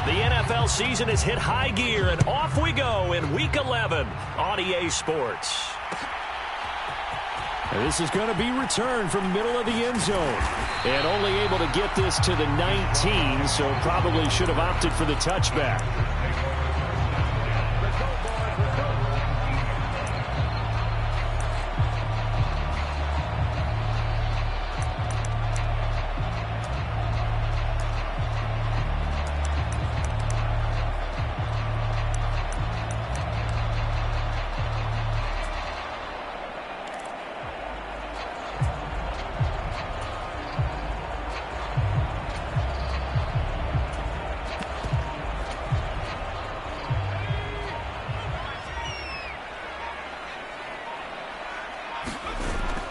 The NFL season has hit high gear, and off we go in Week 11 on EA Sports. This is going to be returned from the middle of the end zone. And only able to get this to the 19, so probably should have opted for the touchback.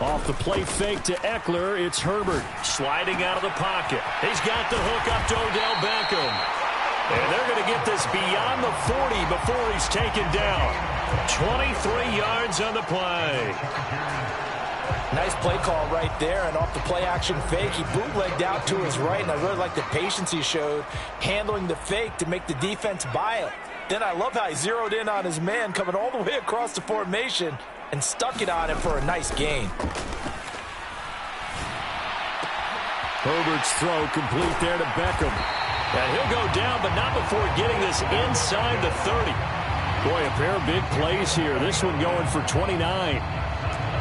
Off the play fake to Eckler, it's Herbert. Sliding out of the pocket. He's got the hook up to Odell Beckham. And they're going to get this beyond the 40 before he's taken down. 23 yards on the play. Nice play call right there, and off the play-action fake, he bootlegged out to his right, and I really like the patience he showed handling the fake to make the defense buy it. Then I love how he zeroed in on his man coming all the way across the formation and stuck it on him for a nice gain. Herbert's throw complete there to Beckham. And he'll go down, but not before getting this inside the 30. Boy, a pair of big plays here. This one going for 29.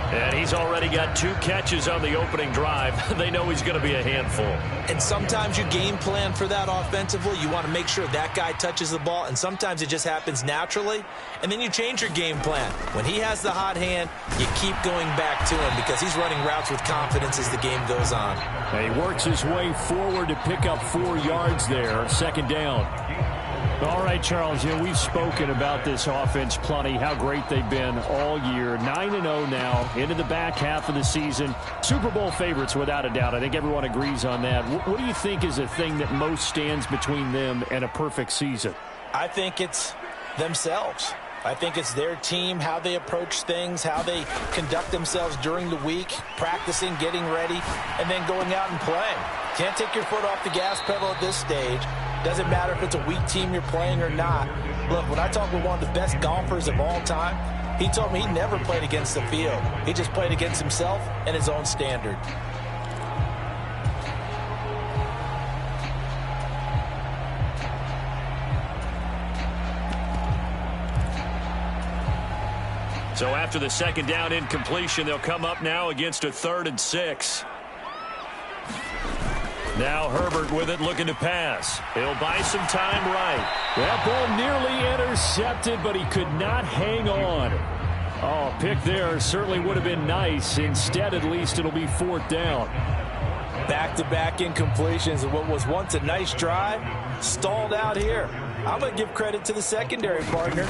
And he's already got 2 catches on the opening drive. They know he's going to be a handful. And sometimes you game plan for that offensively. You want to make sure that guy touches the ball, and sometimes it just happens naturally. And then you change your game plan. When he has the hot hand, you keep going back to him because he's running routes with confidence as the game goes on. And he works his way forward to pick up 4 yards there. Second down. All right, Charles, we've spoken about this offense plenty, how great they've been all year. 9-0 now, into the back half of the season. Super Bowl favorites, without a doubt. I think everyone agrees on that. What do you think is the thing that most stands between them and a perfect season? I think it's themselves. I think it's their team, how they approach things, how they conduct themselves during the week, practicing, getting ready, and then going out and playing. Can't take your foot off the gas pedal at this stage. Doesn't matter if it's a weak team you're playing or not. Look, when I talk with one of the best golfers of all time, he told me he never played against the field. He just played against himself and his own standard. So after the second down incompletion, they'll come up now against a 3rd and 6. Now Herbert with it, looking to pass. He'll buy some time right. That ball nearly intercepted, but he could not hang on. Oh, pick there certainly would have been nice. Instead, at least, it'll be 4th down. Back-to-back incompletions of what was once a nice drive, stalled out here. I'm going to give credit to the secondary partner.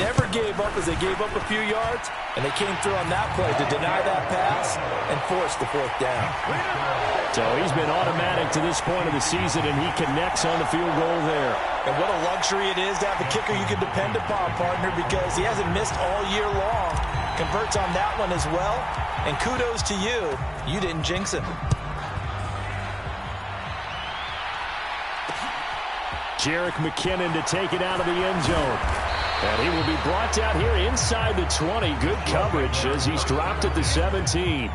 Never gave up as they gave up a few yards, and they came through on that play to deny that pass and force the 4th down. So he's been automatic to this point of the season, and he connects on the field goal there. And what a luxury it is to have a kicker you can depend upon, partner, because he hasn't missed all year long. Converts on that one as well, and kudos to you. You didn't jinx him. Jerick McKinnon to take it out of the end zone. And he will be brought down here inside the 20. Good coverage as he's dropped at the 17.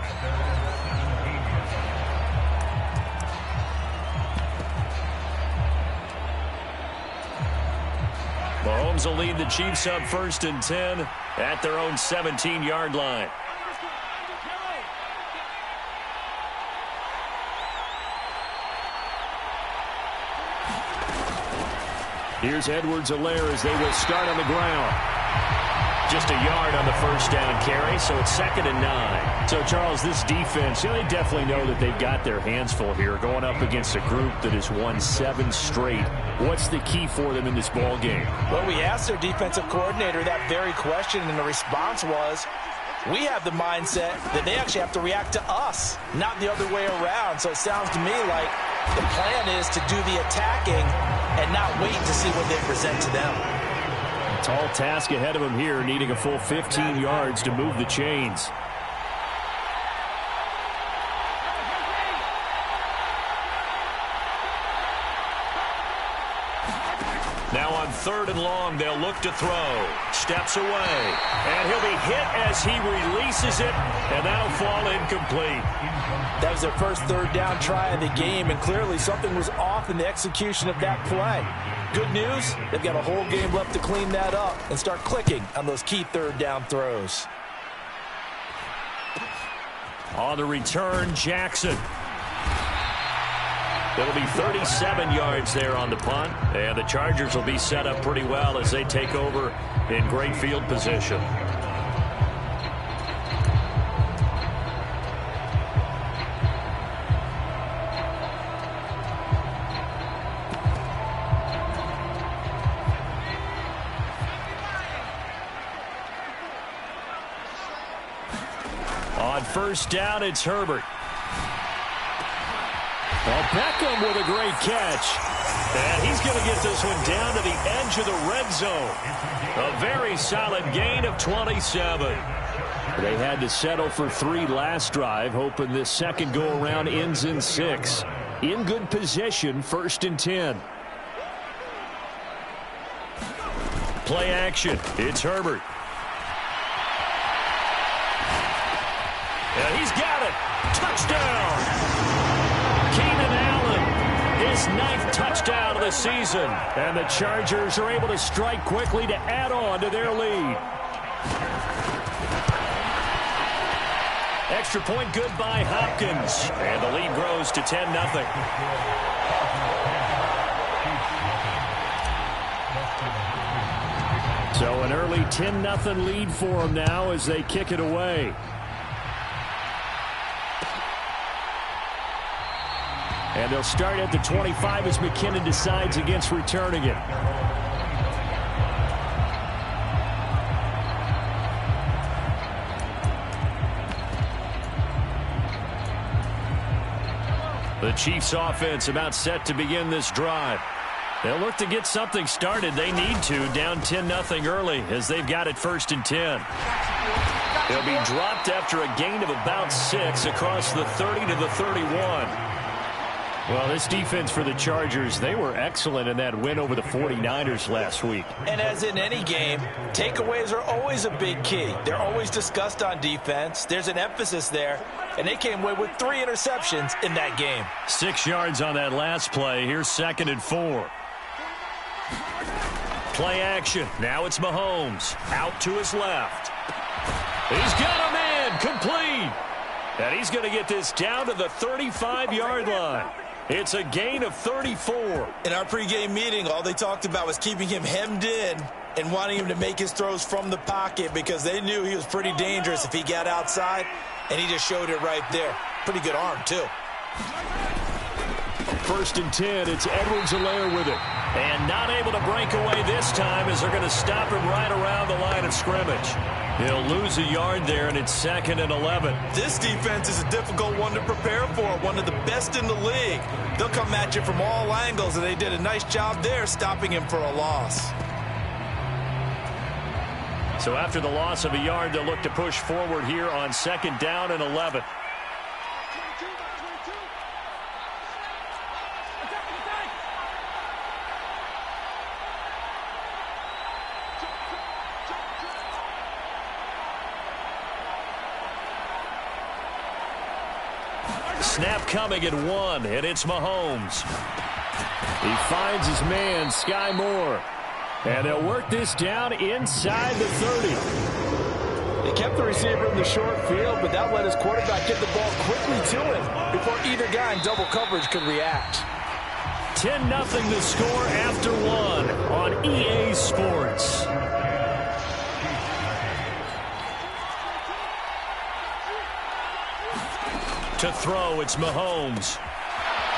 Mahomes will lead the Chiefs up 1st and 10 at their own 17-yard line. Here's Edwards-Helaire as they will start on the ground. Just a yard on the 1st down carry, so it's 2nd and 9. So, Charles, this defense, they definitely know that they've got their hands full here going up against a group that has won 7 straight. What's the key for them in this ball game? Well, we asked their defensive coordinator that very question, and the response was, we have the mindset that they actually have to react to us, not the other way around. So it sounds to me like the plan is to do the attacking and not wait to see what they present to them. A tall task ahead of him here, needing a full 15 yards to move the chains. Now on 3rd and long, they'll look to throw. Steps away. And he'll be hit as he releases it, and that'll fall incomplete. That was their first 3rd down try of the game, and clearly something was off in the execution of that play. Good news, they've got a whole game left to clean that up and start clicking on those key 3rd down throws. On the return, Jackson. It'll be 37 yards there on the punt, and the Chargers will be set up pretty well as they take over in great field position. On 1st down, it's Herbert. Well, Beckham with a great catch. And he's going to get this one down to the edge of the red zone. A very solid gain of 27. They had to settle for 3 last drive, hoping this second go-around ends in 6. In good position, 1st and 10. Play action. It's Herbert. And he's got it. Touchdown. His 9th touchdown of the season. And the Chargers are able to strike quickly to add on to their lead. Extra point good by Hopkins. And the lead grows to 10-0. So an early 10-0 lead for them now as they kick it away. And they'll start at the 25 as McKinnon decides against returning it. The Chiefs offense about set to begin this drive. They'll look to get something started. They need to, down 10-0 early as they've got it 1st and 10. They'll be dropped after a gain of about 6 across the 30 to the 31. Well, this defense for the Chargers, they were excellent in that win over the 49ers last week. And as in any game, takeaways are always a big key. They're always discussed on defense. There's an emphasis there, and they came away with 3 interceptions in that game. 6 yards on that last play. Here's 2nd and 4. Play action. Now it's Mahomes. Out to his left. He's got a man. Complete. And he's going to get this down to the 35-yard line. It's a gain of 34. In our pregame meeting, all they talked about was keeping him hemmed in and wanting him to make his throws from the pocket because they knew he was pretty dangerous if he got outside, and he just showed it right there. Pretty good arm, too. 1st and 10, it's Edwards-Helaire with it. And not able to break away this time as they're going to stop him right around the line of scrimmage. He'll lose a yard there, and it's 2nd and 11. This defense is a difficult one to prepare for, one of the best in the league. They'll come at you from all angles, and they did a nice job there stopping him for a loss. So after the loss of a yard, they'll look to push forward here on 2nd down and 11. Snap coming at 1, and it's Mahomes. He finds his man, Sky Moore. And they'll work this down inside the 30. They kept the receiver in the short field, but that let his quarterback get the ball quickly to him before either guy in double coverage could react. 10-0 the score after 1 on EA Sports. To throw, it's Mahomes.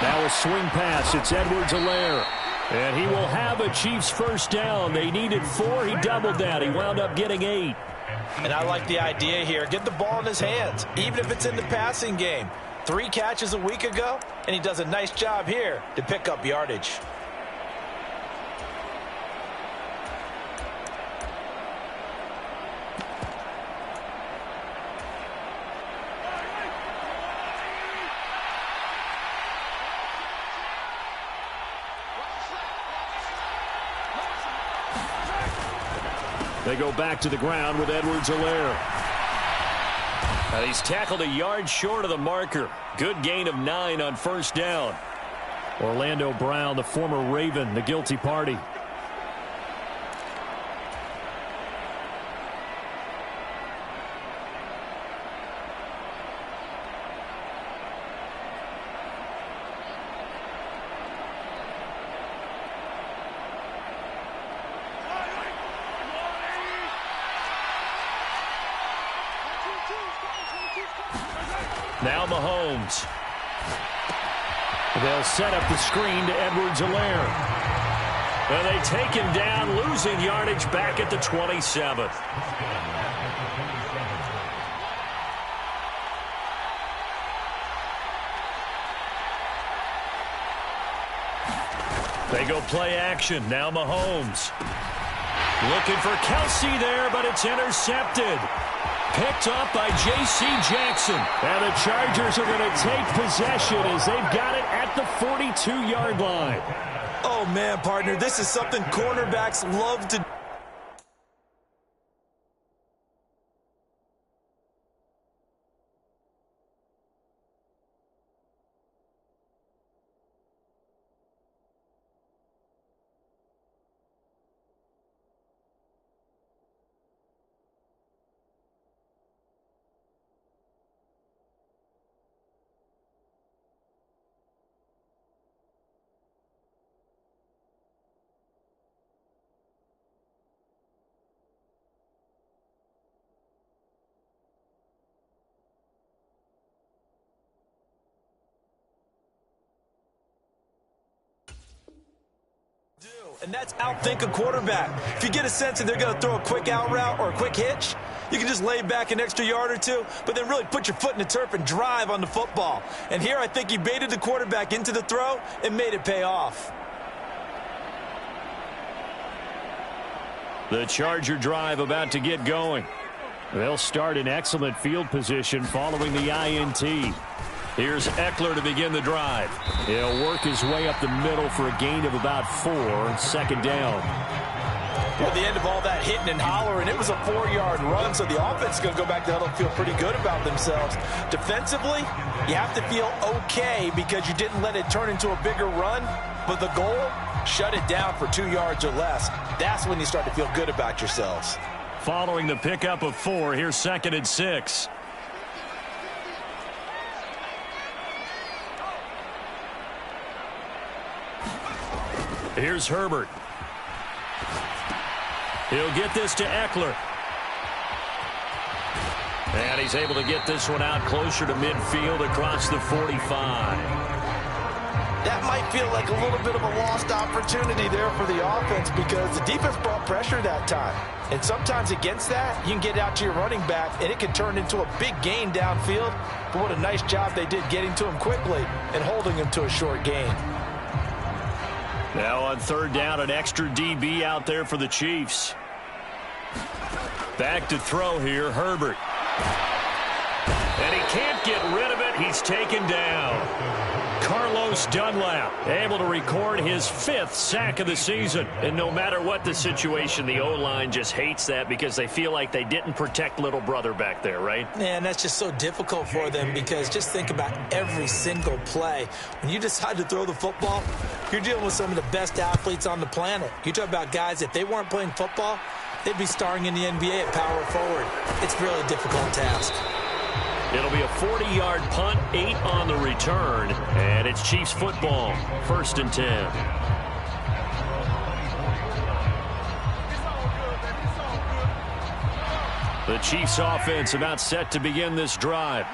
Now a swing pass, it's Edwards-Helaire. And he will have a Chiefs 1st down. They needed 4, he doubled that. He wound up getting 8. And I like the idea here. Get the ball in his hands, even if it's in the passing game. 3 catches a week ago, and he does a nice job here to pick up yardage. They go back to the ground with Edwards-Helaire. He's tackled a yard short of the marker. Good gain of 9 on first down. Orlando Brown, the former Raven, the guilty party. Now Mahomes. They'll set up the screen to Edwards-Helaire. And they take him down, losing yardage back at the 27th. They go play action. Now Mahomes. Looking for Kelsey there, but it's intercepted. Picked up by J.C. Jackson. And the Chargers are going to take possession as they've got it at the 42-yard line. Oh, man, partner, this is something cornerbacks love to do. And that's outthink a quarterback. If you get a sense that they're going to throw a quick out route or a quick hitch, you can just lay back an extra yard or two, but then really put your foot in the turf and drive on the football. And here I think he baited the quarterback into the throw and made it pay off. The Charger drive about to get going. They'll start in excellent field position following the INT. Here's Eckler to begin the drive. He'll work his way up the middle for a gain of about 4, second down. At the end of all that hitting and hollering, it was a 4-yard run, so the offense is going to go back to huddle and feel pretty good about themselves. Defensively, you have to feel okay because you didn't let it turn into a bigger run, but the goal, shut it down for 2 yards or less. That's when you start to feel good about yourselves. Following the pickup of 4, here's 2nd and 6. Here's Herbert. He'll get this to Eckler. And he's able to get this one out closer to midfield across the 45. That might feel like a little bit of a lost opportunity there for the offense because the defense brought pressure that time. And sometimes against that, you can get out to your running back, and it can turn into a big gain downfield. But what a nice job they did getting to him quickly and holding him to a short gain. Now on 3rd down, an extra DB out there for the Chiefs. Back to throw here, Herbert. And he can't get rid of it. He's taken down. Carlos Dunlap able to record his 5th sack of the season. And no matter what the situation, the O-line just hates that because they feel like they didn't protect little brother back there, right? Man, that's just so difficult for them because just think about every single play. When you decide to throw the football, you're dealing with some of the best athletes on the planet. You talk about guys, if they weren't playing football, they'd be starring in the NBA at power forward. It's really a difficult task. It'll be a 40-yard punt, 8 on the return, and it's Chiefs football, 1st and 10. The Chiefs offense about set to begin this drive.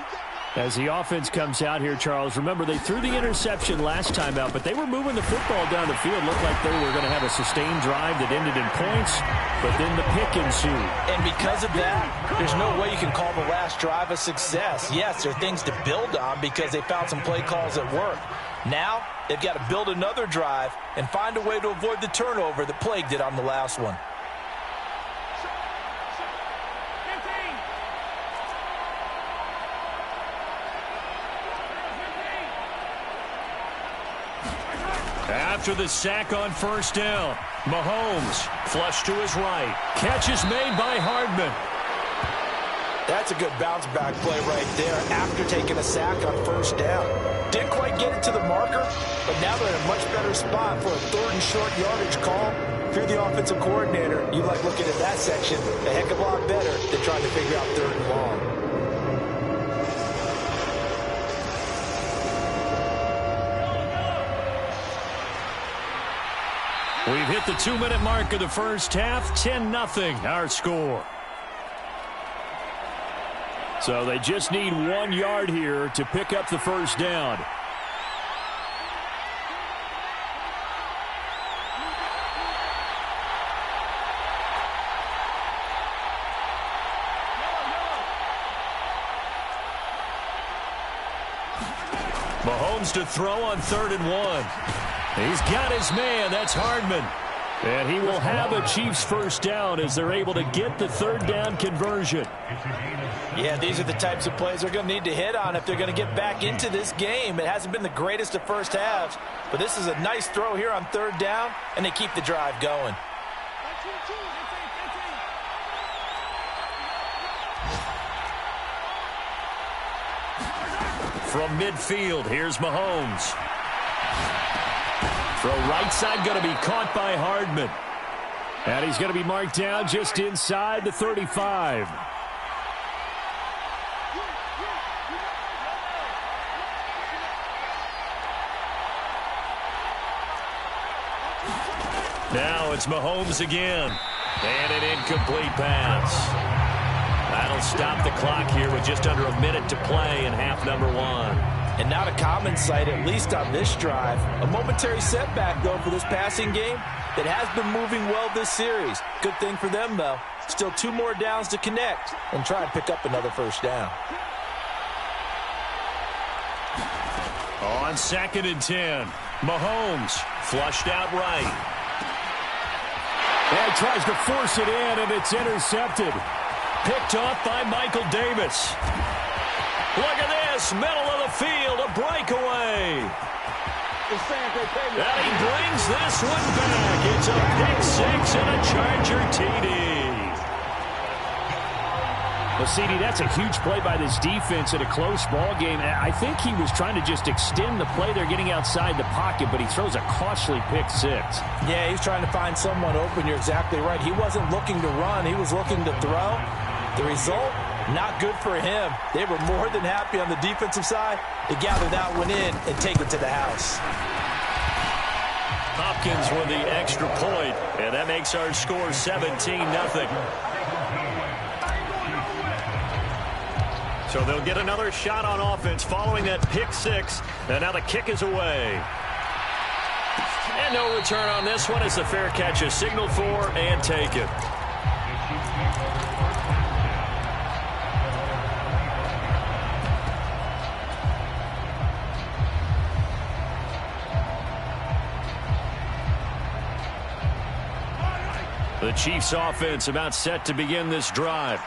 As the offense comes out here, Charles, remember they threw the interception last time out, but they were moving the football down the field. Looked like they were going to have a sustained drive that ended in points, but then the pick ensued. And because of that, there's no way you can call the last drive a success. Yes, there are things to build on because they found some play calls that work. Now, they've got to build another drive and find a way to avoid the turnover that plagued it on the last one. after the sack on first down. Mahomes, flush to his right. Catch is made by Hardman. That's a good bounce back play right there after taking a sack on first down. Didn't quite get it to the marker, but now they're in a much better spot for a third and short yardage call. If you're the offensive coordinator, you like looking at that section a heck of a lot better than trying to figure out third and long. We've hit the 2-minute mark of the first half. 10-0 our score. So they just need 1 yard here to pick up the first down. Mahomes to throw on 3rd and 1. He's got his man. That's Hardman. And he will have a Chiefs first down as they're able to get the 3rd down conversion. Yeah, these are the types of plays they're going to need to hit on if they're going to get back into this game. It hasn't been the greatest of first halves, but this is a nice throw here on 3rd down, and they keep the drive going. From midfield, here's Mahomes. Throw right side, going to be caught by Hardman. And he's going to be marked down just inside the 35. Now it's Mahomes again. And an incomplete pass. That'll stop the clock here with just under a minute to play in half number 1. And not a common sight, at least on this drive. A momentary setback, though, for this passing game that has been moving well this series. Good thing for them, though. Still 2 more downs to connect and try to pick up another first down. On 2nd and 10, Mahomes flushed out right. And tries to force it in, and it's intercepted. Picked off by Michael Davis. Look at this, middle of the field, a breakaway. And he brings this one back. It's a pick 6 and a Charger TD. Well, CD, that's a huge play by this defense in a close ball game. I think he was trying to just extend the play. They're getting outside the pocket, but he throws a costly pick 6. Yeah, he's trying to find someone open. You're exactly right. He wasn't looking to run. He was looking to throw. The result, not good for him. They were more than happy on the defensive side to gather that one in and take it to the house. Hopkins with the extra point, and that makes our score 17-0. So they'll get another shot on offense following that pick 6, and now the kick is away. And no return on this one as the fair catch is signaled for and taken. The Chiefs offense about set to begin this drive.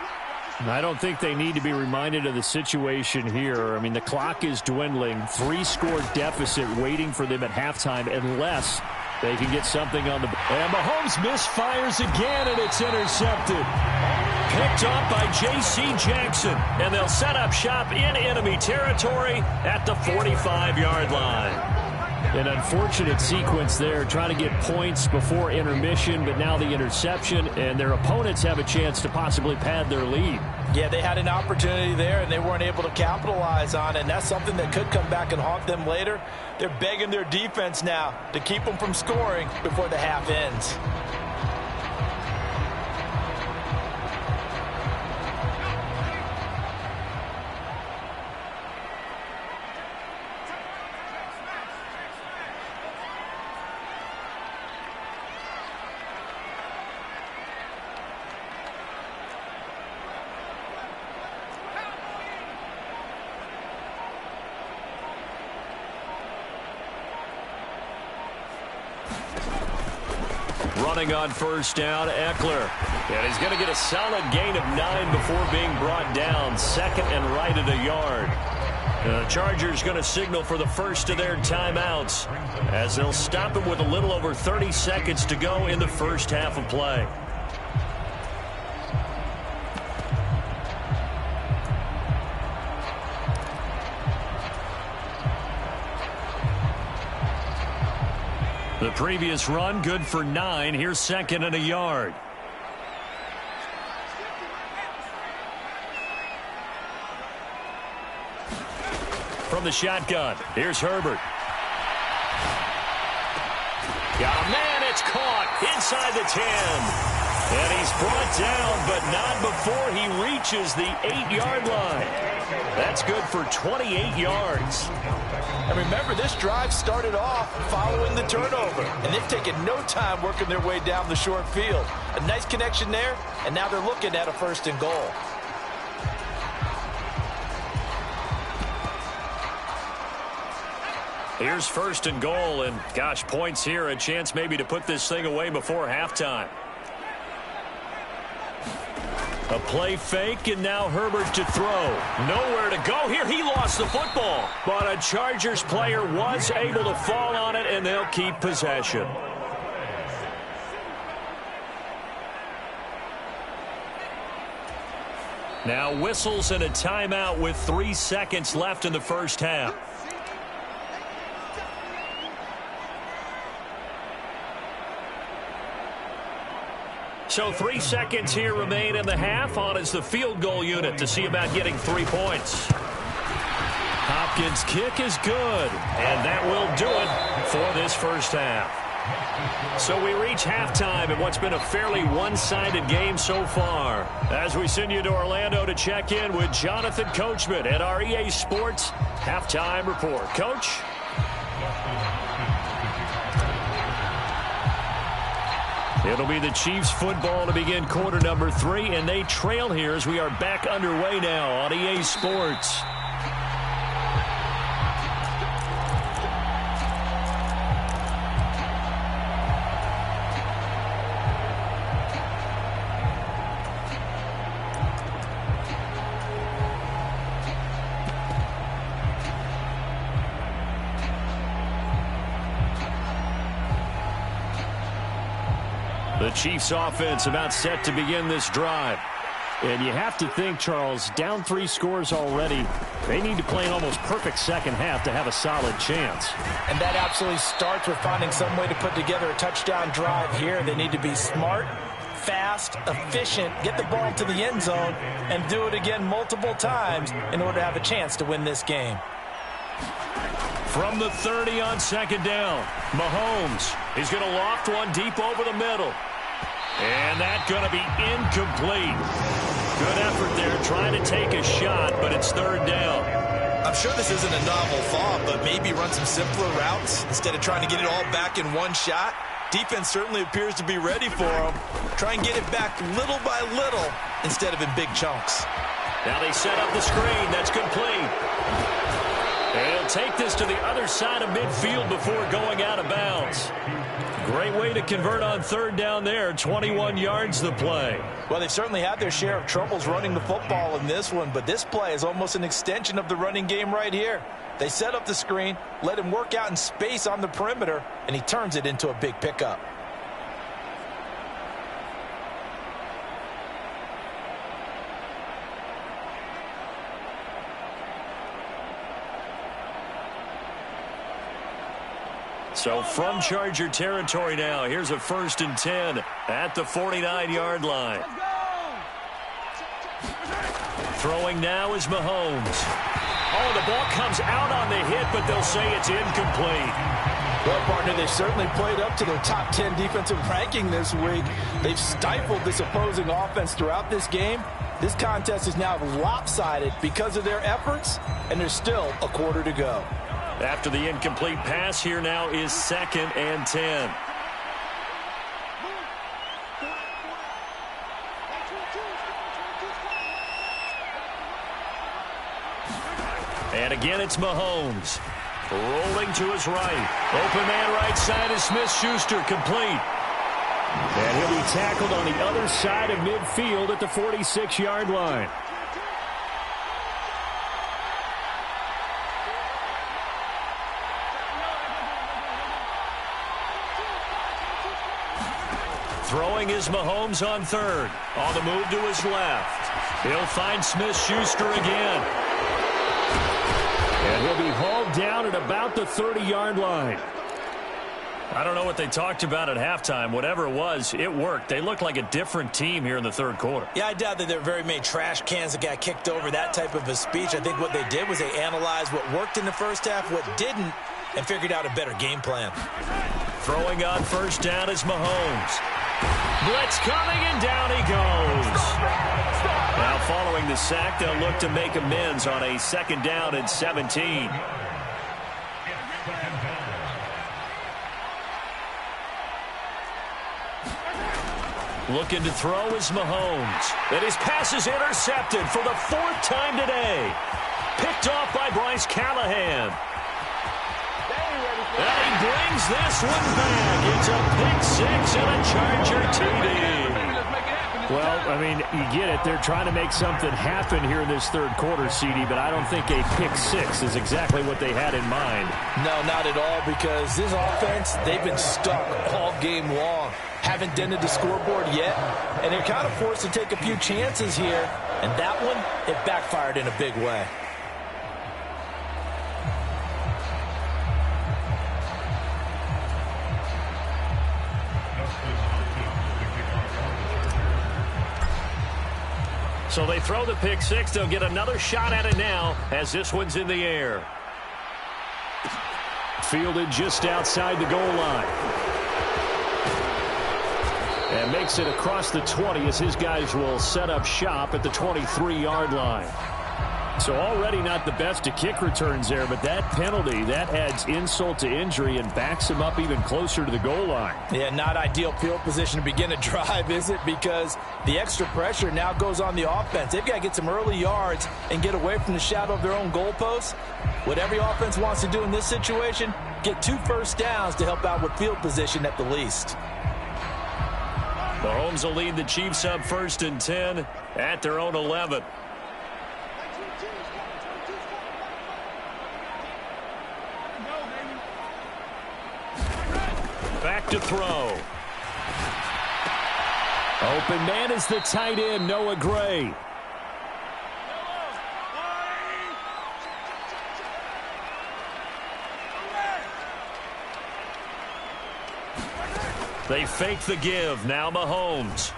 I don't think they need to be reminded of the situation here. I mean, the clock is dwindling. 3-score deficit waiting for them at halftime unless they can get something on the... And Mahomes misfires again, and it's intercepted. Picked off by J.C. Jackson. And they'll set up shop in enemy territory at the 45-yard line. An unfortunate sequence there, trying to get points before intermission, but now the interception, and their opponents have a chance to possibly pad their lead. Yeah, they had an opportunity there, and they weren't able to capitalize on it, and that's something that could come back and haunt them later. They're begging their defense now to keep them from scoring before the half ends. Running on first down, Eckler. And he's going to get a solid gain of 9 before being brought down. 2nd and right at a yard. The Chargers going to signal for the first of their timeouts as they'll stop it with a little over 30 seconds to go in the first half of play. The previous run good for 9. Here's second and a yard. From the shotgun, here's Herbert. Got a man, it's caught inside the 10. And he's brought down, but not before he reaches the 8-yard line. That's good for 28 yards. And remember, this drive started off following the turnover, and they've taken no time working their way down the short field. A nice connection there, and now they're looking at a first and goal. Here's first and goal, and gosh, points here, a chance maybe to put this thing away before halftime. A play fake, and now Herbert to throw. Nowhere to go here. He lost the football. But a Chargers player was able to fall on it, and they'll keep possession. Now whistles and a timeout with 3 seconds left in the first half. So 3 seconds here remain in the half. On is the field goal unit to see about getting 3 points. Hopkins' kick is good, and that will do it for this first half. So we reach halftime in what's been a fairly one-sided game so far. As we send you to Orlando to check in with Jonathan Coachman at our EA Sports Halftime Report. Coach? It'll be the Chiefs football to begin quarter number 3, and they trail here as we are back underway now on EA Sports. The Chiefs offense about set to begin this drive. And you have to think, Charles, down 3 scores already. They need to play an almost perfect second half to have a solid chance. And that absolutely starts with finding some way to put together a touchdown drive here. They need to be smart, fast, efficient, get the ball to the end zone, and do it again multiple times in order to have a chance to win this game. From the 30 on second down, Mahomes. He's going to loft one deep over the middle. And that's going to be incomplete. Good effort there trying to take a shot, but it's third down. I'm sure this isn't a novel thought, but maybe run some simpler routes instead of trying to get it all back in one shot. Defense certainly appears to be ready for him. Try and get it back little by little instead of in big chunks. Now they set up the screen. That's complete. And he'll take this to the other side of midfield before going out of bounds. Great way to convert on third down there. 21 yards the play. Well, they've certainly had their share of troubles running the football in this one, but this play is almost an extension of the running game right here. They set up the screen, let him work out in space on the perimeter, and he turns it into a big pickup. So from Charger territory now, here's a 1st and 10 at the 49-yard line. Throwing now is Mahomes. Oh, the ball comes out on the hit, but they'll say it's incomplete. Well, partner, they've certainly played up to their top 10 defensive ranking this week. They've stifled this opposing offense throughout this game. This contest is now lopsided because of their efforts, and there's still a quarter to go. After the incomplete pass, here now is 2nd and 10. And again, it's Mahomes. Rolling to his right. Open man right side is Smith-Schuster, complete. And he'll be tackled on the other side of midfield at the 46-yard line. Throwing is Mahomes on third. On the move to his left. He'll find Smith-Schuster again. And he'll be hauled down at about the 30-yard line. I don't know what they talked about at halftime. Whatever it was, it worked. They looked like a different team here in the third quarter. Yeah, I doubt that there were very many trash cans that got kicked over, that type of a speech. I think what they did was they analyzed what worked in the first half, what didn't, and figured out a better game plan. Throwing on first down is Mahomes. Blitz coming, and down he goes. Now following the sack, they'll look to make amends on a 2nd down and 17. Looking to throw is Mahomes. And his pass is intercepted for the 4th time today. Picked off by Bryce Callahan. And he brings this one back. It's a pick-6 and a Charger TD. Well, I mean, you get it. They're trying to make something happen here in this third quarter, CD, but I don't think a pick-6 is exactly what they had in mind. No, not at all, because this offense, they've been stuck all game long. Haven't dented the scoreboard yet, and they're kind of forced to take a few chances here. And that one, it backfired in a big way. So they throw the pick-6. They'll get another shot at it now as this one's in the air. Fielded just outside the goal line. And makes it across the 20 as his guys will set up shop at the 23-yard line. So already not the best to kick returns there, but that penalty, that adds insult to injury and backs him up even closer to the goal line. Yeah, not ideal field position to begin a drive, is it? Because the extra pressure now goes on the offense. They've got to get some early yards and get away from the shadow of their own goalposts. What every offense wants to do in this situation, get 2 first downs to help out with field position at the least. Mahomes will lead the Chiefs up 1st and 10 at their own 11. Back to throw. Open man is the tight end, Noah Gray. They fake the give. Now Mahomes.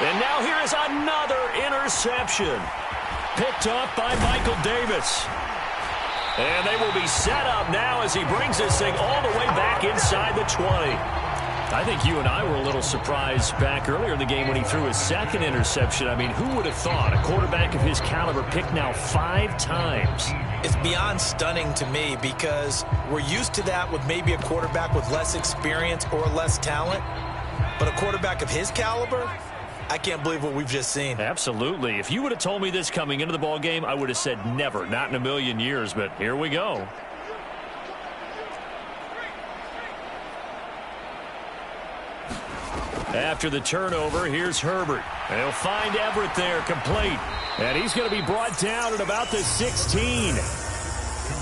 And now here is another interception. Picked off by Michael Davis. And they will be set up now as he brings this thing all the way back inside the 20. I think you and I were a little surprised back earlier in the game when he threw his 2nd interception. I mean, who would have thought a quarterback of his caliber picked now 5 times? It's beyond stunning to me because we're used to that with maybe a quarterback with less experience or less talent. But a quarterback of his caliber, I can't believe what we've just seen. Absolutely. If you would have told me this coming into the ball game, I would have said never, not in a million years, but here we go. After the turnover, here's Herbert. And he'll find Everett there, complete. And he's going to be brought down at about the 16.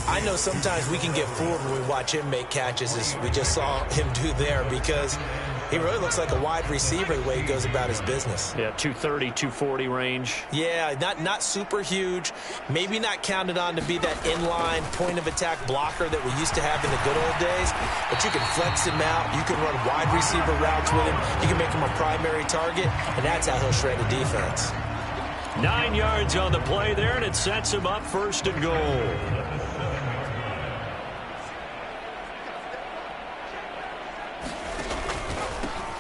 I know sometimes we can get fooled when we watch him make catches, as we just saw him do there, because he really looks like a wide receiver the way he goes about his business. Yeah, 230, 240 range. Yeah, not super huge. Maybe not counted on to be that inline point-of-attack blocker that we used to have in the good old days. But you can flex him out. You can run wide receiver routes with him. You can make him a primary target, and that's how he'll shred a defense. 9 yards on the play there, and it sets him up 1st and goal.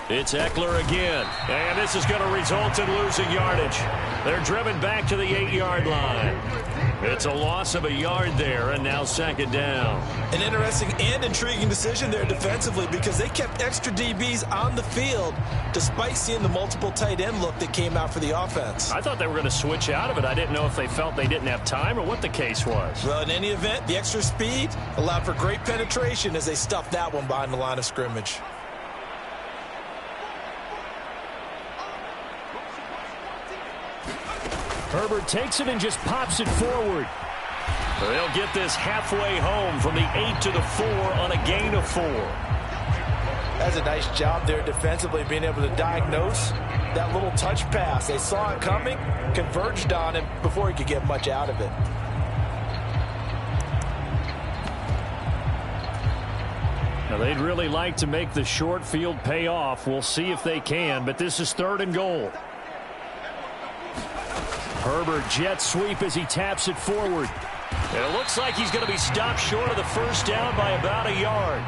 It's Eckler again, and this is going to result in losing yardage. They're driven back to the 8-yard line. It's a loss of a yard there, and now 2nd down. An interesting and intriguing decision there defensively because they kept extra DBs on the field despite seeing the multiple tight end look that came out for the offense. I thought they were going to switch out of it. I didn't know if they felt they didn't have time or what the case was. Well, in any event, the extra speed allowed for great penetration as they stuffed that one behind the line of scrimmage. Herbert takes it and just pops it forward. They'll get this halfway home from the 8 to the 4 on a gain of 4. That's a nice job there defensively, being able to diagnose that little touch pass. They saw it coming, converged on him before he could get much out of it. Now, they'd really like to make the short field pay off. We'll see if they can, but this is 3rd and goal. Herbert jet sweep as he taps it forward. And it looks like he's going to be stopped short of the first down by about a yard.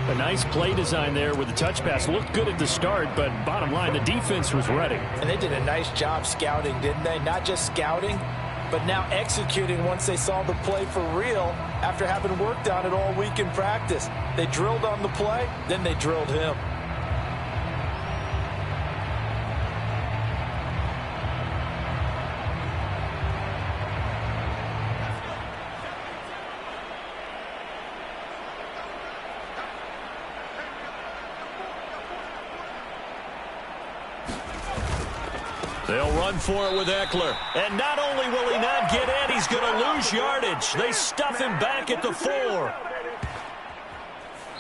A nice play design there with the touch pass. Looked good at the start, but bottom line, the defense was ready. And they did a nice job scouting, didn't they? Not just scouting, but now executing once they saw the play for real after having worked on it all week in practice. They drilled on the play, then they drilled him. They'll run for it with Eckler. And not only will he not get in, he's going to lose yardage. They stuff him back at the 4.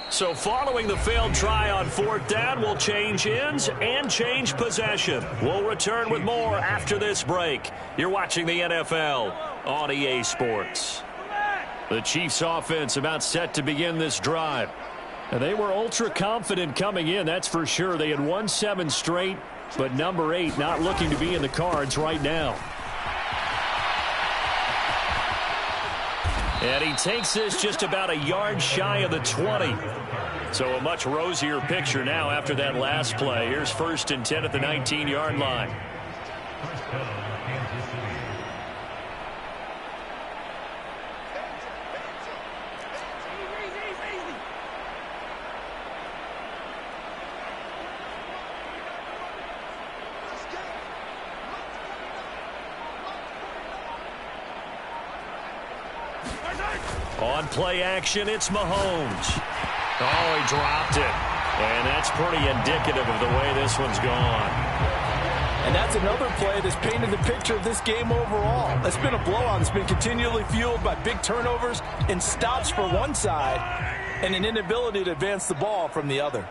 So following the failed try on 4th down, we'll change ends and change possession. We'll return with more after this break. You're watching the NFL on EA Sports. The Chiefs offense about set to begin this drive. And they were ultra confident coming in, that's for sure. They had won 7 straight. But number 8 not looking to be in the cards right now. And he takes this just about a yard shy of the 20. So a much rosier picture now after that last play. Here's 1st and 10 at the 19-yard line. On play action, it's Mahomes. Oh, he dropped it. And that's pretty indicative of the way this one's gone. And that's another play that's painted the picture of this game overall. It's been a blowout. It's been continually fueled by big turnovers and stops for one side and an inability to advance the ball from the other.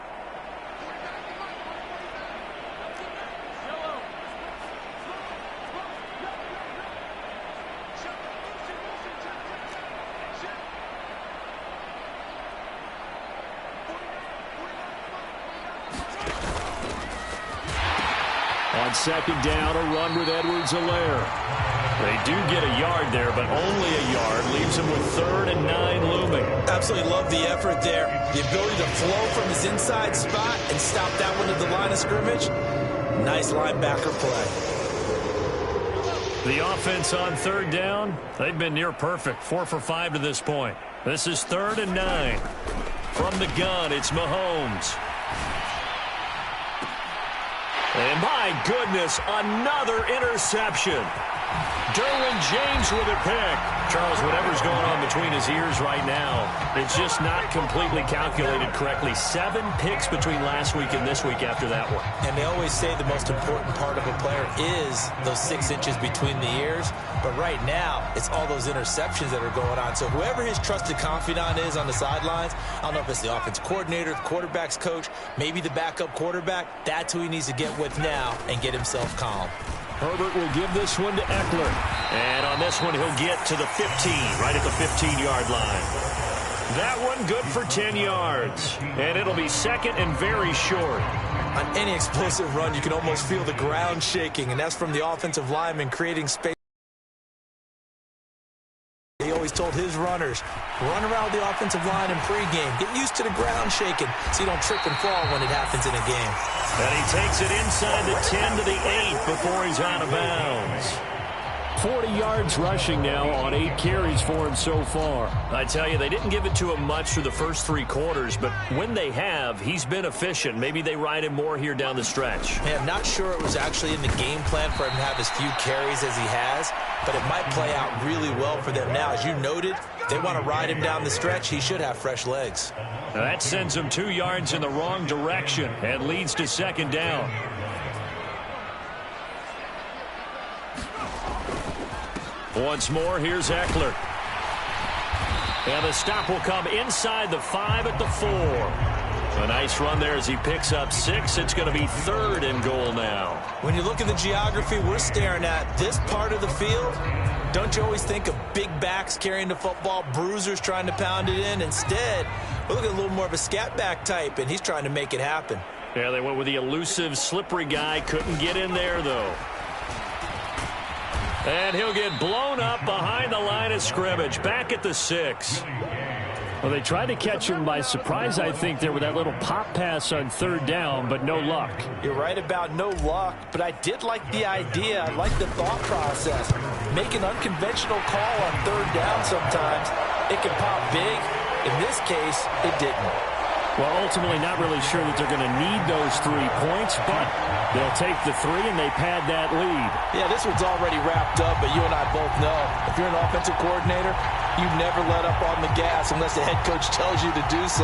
On 2nd down, a run with Edwards-Helaire. They do get a yard there, but only a yard. Leaves them with 3rd and 9 looming. Absolutely love the effort there. The ability to flow from his inside spot and stop that one at the line of scrimmage. Nice linebacker play. The offense on 3rd down, they've been near perfect. 4 for 5 to this point. This is 3rd and 9. From the gun, it's Mahomes. And my goodness, another interception. Derwin James with a pick. Charles, whatever's going on between his ears right now, it's just not completely calculated correctly. 7 picks between last week and this week after that one. And they always say the most important part of a player is those 6 inches between the ears. But right now, it's all those interceptions that are going on. So whoever his trusted confidant is on the sidelines, I don't know if it's the offense coordinator, the quarterback's coach, maybe the backup quarterback, that's who he needs to get with now and get himself calm. Herbert will give this one to Eckler. And on this one, he'll get to the 15, right at the 15-yard line. That one good for 10 yards. And it'll be 2nd and very short. On any explosive run, you can almost feel the ground shaking, and that's from the offensive lineman creating space. He always told his runners, run around the offensive line in pregame. Get used to the ground shaking so you don't trip and fall when it happens in a game. And he takes it inside the 10 to the 8 before he's out of bounds. 40 yards rushing now on 8 carries for him so far. I tell you, they didn't give it to him much through the first 3 quarters, but when they have, he's been efficient. Maybe they ride him more here down the stretch. Yeah, I'm not sure it was actually in the game plan for him to have as few carries as he has, but it might play out really well for them now. As you noted, they want to ride him down the stretch. He should have fresh legs. Now that sends him 2 yards in the wrong direction and leads to 2nd down. Once more, here's Eckler. And the stop will come inside the 5 at the 4. A nice run there as he picks up 6. It's going to be 3rd and goal now. When you look at the geography we're staring at, this part of the field, don't you always think of big backs carrying the football, bruisers trying to pound it in? Instead, we're looking at a little more of a scat back type, and he's trying to make it happen. Yeah, they went with the elusive, slippery guy. Couldn't get in there, though. And he'll get blown up behind the line of scrimmage. Back at the 6. Well, they tried to catch him by surprise, I think, there with that little pop pass on 3rd down, but no luck. You're right about no luck, but I did like the idea. I like the thought process. Make an unconventional call on 3rd down sometimes. It can pop big. In this case, it didn't. Well, ultimately not really sure that they're going to need those 3 points, but they'll take the 3 and they pad that lead. Yeah, this one's already wrapped up, but you and I both know if you're an offensive coordinator, you never let up on the gas unless the head coach tells you to do so.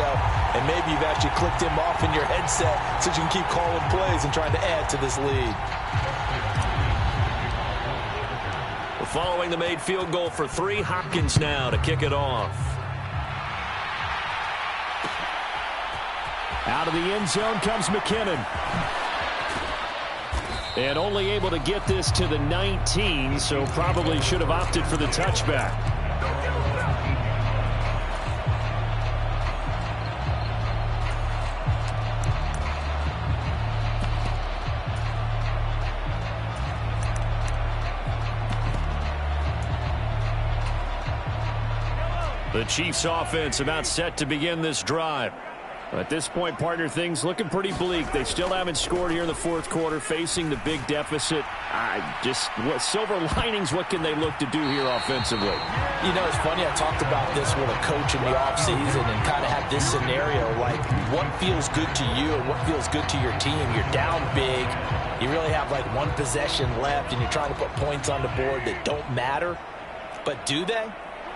And maybe you've actually clicked him off in your headset so you can keep calling plays and trying to add to this lead. Following the made field goal for 3, Hopkins now to kick it off. Out of the end zone comes McKinnon. And only able to get this to the 19, so probably should have opted for the touchback. The Chiefs offense about set to begin this drive. At this point, partner, things looking pretty bleak. They still haven't scored here in the 4th quarter, facing the big deficit. What silver linings, what can they look to do here offensively? You know, it's funny, I talked about this with a coach in the offseason and kind of had this scenario, like what feels good to you and what feels good to your team. You're down big. You really have like 1 possession left, and you're trying to put points on the board that don't matter. But do they?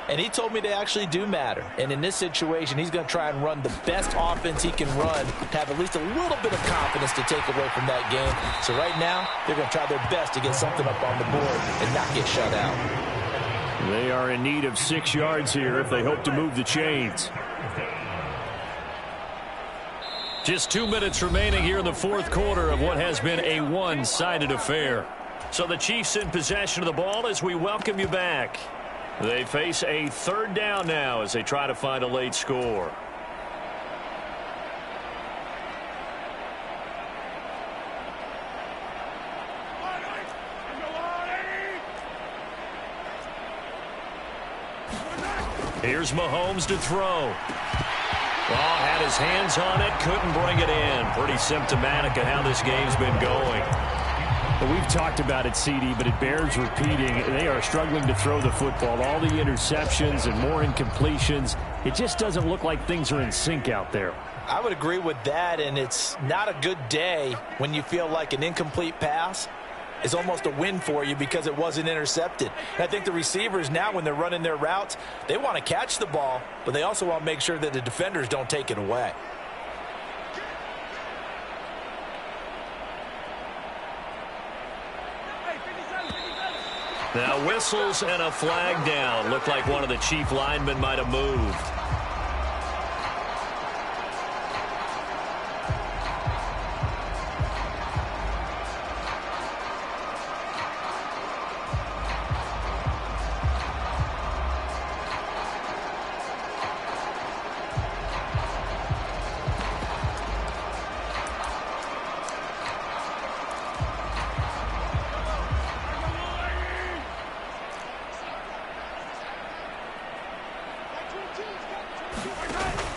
And he told me they actually do matter. And in this situation, he's going to try and run the best offense he can run to have at least a little bit of confidence to take away from that game. So right now, they're going to try their best to get something up on the board and not get shut out. They are in need of 6 yards here if they hope to move the chains. Just 2 minutes remaining here in the 4th quarter of what has been a one-sided affair. So the Chiefs in possession of the ball as we welcome you back. They face a 3rd down now as they try to find a late score. Here's Mahomes to throw. Had his hands on it, couldn't bring it in. Pretty symptomatic of how this game's been going. Well, we've talked about it, CD, but it bears repeating. They are struggling to throw the football. All the interceptions and more incompletions. It just doesn't look like things are in sync out there. I would agree with that, and it's not a good day when you feel like an incomplete pass is almost a win for you because it wasn't intercepted. And I think the receivers now, when they're running their routes, they want to catch the ball, but they also want to make sure that the defenders don't take it away. Now whistles and a flag down. Looked like one of the Chief linemen might have moved.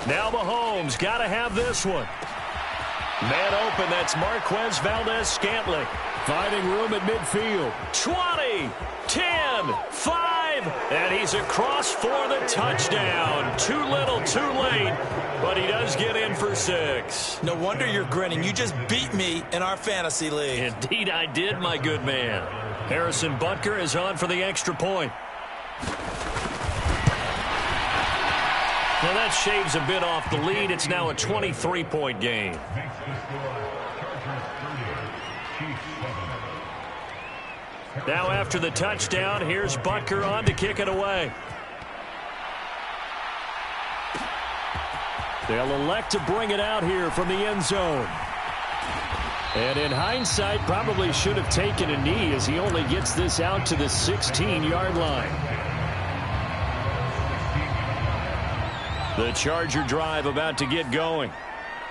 Now Mahomes got to have this one. Man open, that's Marquez Valdez-Scantling. Finding room at midfield. 20, 10, 5, and he's across for the touchdown. Too little, too late, but he does get in for 6. No wonder you're grinning. You just beat me in our fantasy league. Indeed I did, my good man. Harrison Butker is on for the extra point. Now that shaves a bit off the lead. It's now a 23-point game. Now after the touchdown, here's Butker on to kick it away. They'll elect to bring it out here from the end zone. And in hindsight, probably should have taken a knee as he only gets this out to the 16-yard line. The Charger drive about to get going.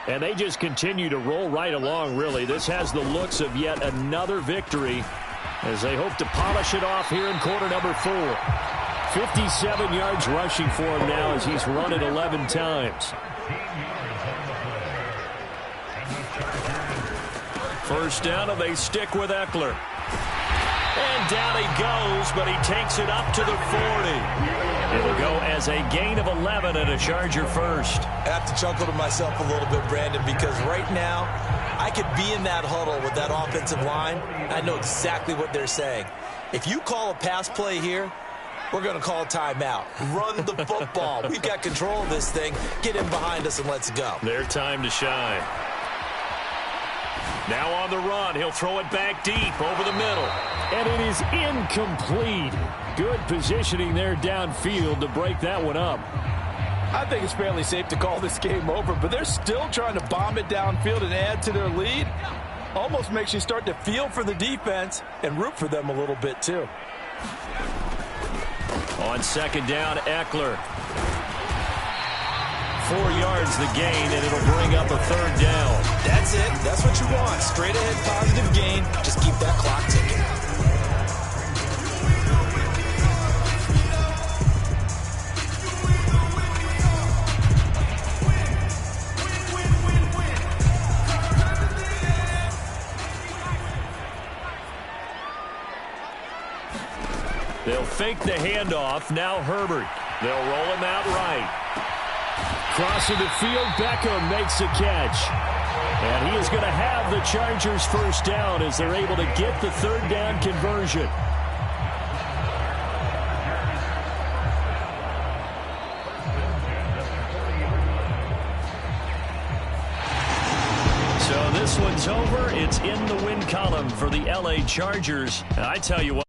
And they just continue to roll right along, really. This has the looks of yet another victory as they hope to polish it off here in quarter number 4. 57 yards rushing for him now as he's run it 11 times. First down, and they stick with Eckler. And down he goes, but he takes it up to the 40. It'll go as a gain of 11 and a Charger first. I have to chuckle to myself a little bit, Brandon, because right now I could be in that huddle with that offensive line. I know exactly what they're saying. If you call a pass play here, we're going to call a timeout. Run the football. We've got control of this thing. Get in behind us and let's go. Their time to shine. Now on the run, he'll throw it back deep over the middle. And it is incomplete. Good positioning there downfield to break that one up. I think it's fairly safe to call this game over, but they're still trying to bomb it downfield and add to their lead. Almost makes you start to feel for the defense and root for them a little bit too. On second down, Eckler. 4 yards the gain, and it'll bring up a third down. That's it. That's what you want. Straight ahead positive gain. Just keep that clock ticking. They'll fake the handoff. Now Herbert. They'll roll him out right. Crossing the field, Beckham makes a catch. And he is going to have the Chargers first down as they're able to get the third down conversion. So this one's over. It's in the win column for the LA Chargers. And I tell you what.